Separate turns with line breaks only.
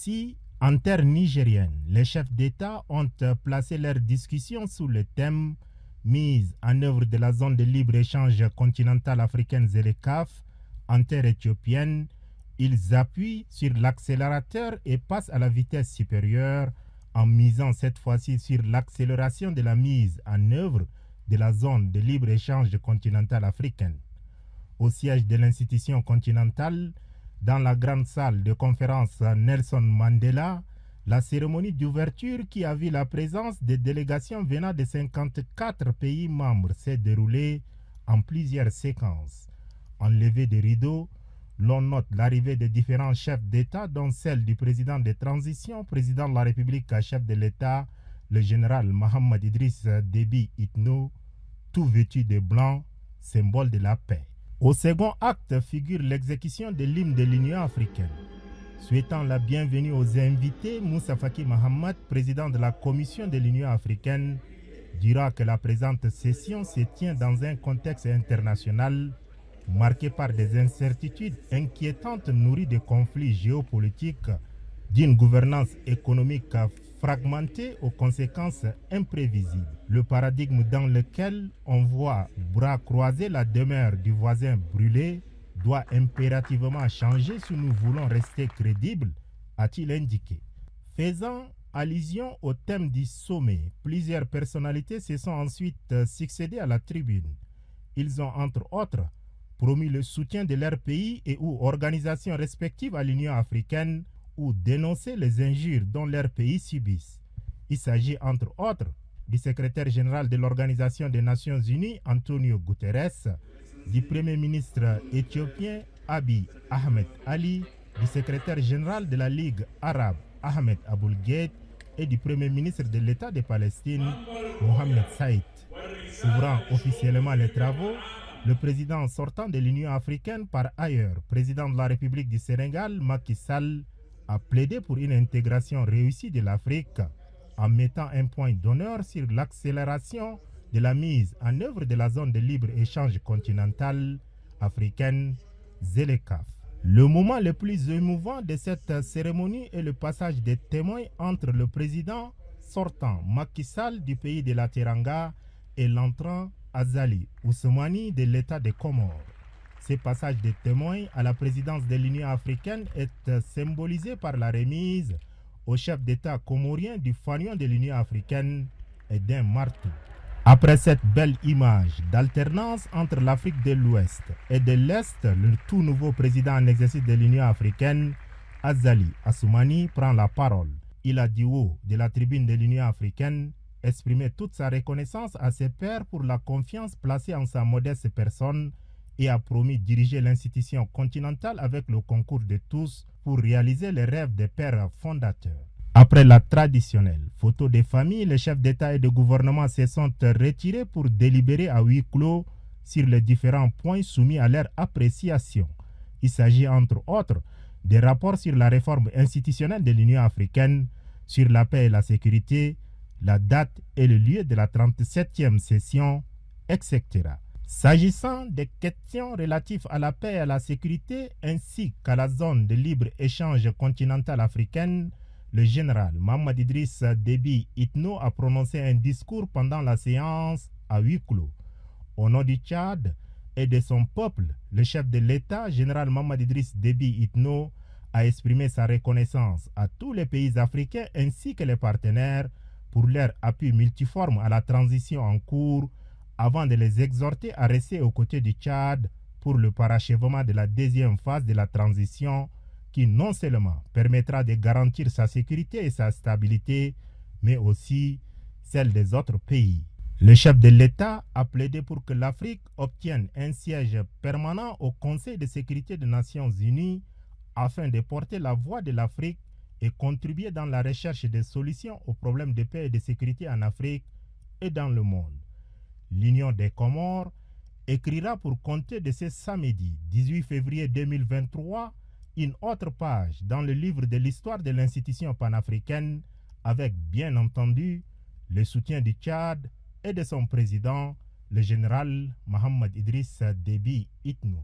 Ici, en terre nigérienne, les chefs d'État ont placé leurs discussions sous le thème « Mise en œuvre de la zone de libre-échange continentale africaine ZLECAf en terre éthiopienne ». Ils appuient sur l'accélérateur et passent à la vitesse supérieure en misant cette fois-ci sur l'accélération de la mise en œuvre de la zone de libre-échange continentale africaine. Au siège de l'institution continentale, dans la grande salle de conférence Nelson Mandela, la cérémonie d'ouverture qui a vu la présence des délégations venant de 54 pays membres s'est déroulée en plusieurs séquences. En levée de rideaux, l'on note l'arrivée de différents chefs d'État, dont celle du président de transition, président de la République à chef de l'État, le général Mohamed Idriss Déby Itno, tout vêtu de blanc, symbole de la paix. Au second acte figure l'exécution de l'hymne de l'Union africaine. Souhaitant la bienvenue aux invités, Moussa Faki Mahamat, président de la Commission de l'Union africaine, dira que la présente session se tient dans un contexte international marqué par des incertitudes inquiétantes nourries de conflits géopolitiques, d'une gouvernance économique fragmentée aux conséquences imprévisibles. Le paradigme dans lequel on voit bras croisés la demeure du voisin brûlée doit impérativement changer si nous voulons rester crédibles, a-t-il indiqué. Faisant allusion au thème du sommet, plusieurs personnalités se sont ensuite succédées à la tribune. Ils ont entre autres promis le soutien de leur pays et ou organisations respectives à l'Union africaine ou dénoncé les injures dont leurs pays subissent. Il s'agit entre autres du secrétaire général de l'Organisation des Nations Unies, Antonio Guterres, du Premier ministre éthiopien Abiy Ahmed Ali, du secrétaire général de la Ligue arabe Ahmed Aboul Gheit et du Premier ministre de l'État de Palestine, Mohamed Saïd. Ouvrant officiellement les travaux, le président sortant de l'Union africaine, par ailleurs président de la République du Sénégal, Macky Sall, a plaidé pour une intégration réussie de l'Afrique en mettant un point d'honneur sur l'accélération de la mise en œuvre de la zone de libre-échange continentale africaine ZLECAf. Le moment le plus émouvant de cette cérémonie est le passage des témoins entre le président sortant Macky Sall du pays de la Teranga et l'entrant Azali Ousmani de l'État des Comores. Ce passage de témoins à la présidence de l'Union africaine est symbolisé par la remise au chef d'État comorien du fanion de l'Union africaine et d'un marteau. Après cette belle image d'alternance entre l'Afrique de l'Ouest et de l'Est, le tout nouveau président en exercice de l'Union africaine, Azali Assoumani, prend la parole. Il a du haut de la tribune de l'Union africaine exprimé toute sa reconnaissance à ses pairs pour la confiance placée en sa modeste personne et a promis diriger l'institution continentale avec le concours de tous pour réaliser les rêves des pères fondateurs. Après la traditionnelle photo des familles, les chefs d'État et de gouvernement se sont retirés pour délibérer à huis clos sur les différents points soumis à leur appréciation. Il s'agit entre autres des rapports sur la réforme institutionnelle de l'Union africaine, sur la paix et la sécurité, la date et le lieu de la 37e session, etc. S'agissant des questions relatives à la paix et à la sécurité ainsi qu'à la zone de libre-échange continentale africaine, le général Mohamed Idriss Déby Itno a prononcé un discours pendant la séance à huis clos. Au nom du Tchad et de son peuple, le chef de l'État, général Mohamed Idriss Déby Itno, a exprimé sa reconnaissance à tous les pays africains ainsi que les partenaires pour leur appui multiforme à la transition en cours, avant de les exhorter à rester aux côtés du Tchad pour le parachèvement de la deuxième phase de la transition qui non seulement permettra de garantir sa sécurité et sa stabilité, mais aussi celle des autres pays. Le chef de l'État a plaidé pour que l'Afrique obtienne un siège permanent au Conseil de sécurité des Nations Unies afin de porter la voix de l'Afrique et contribuer dans la recherche des solutions aux problèmes de paix et de sécurité en Afrique et dans le monde. L'Union des Comores écrira pour compter de ce samedi 18 février 2023 une autre page dans le livre de l'histoire de l'institution panafricaine avec bien entendu le soutien du Tchad et de son président, le général Mohamed Idriss Déby Itno.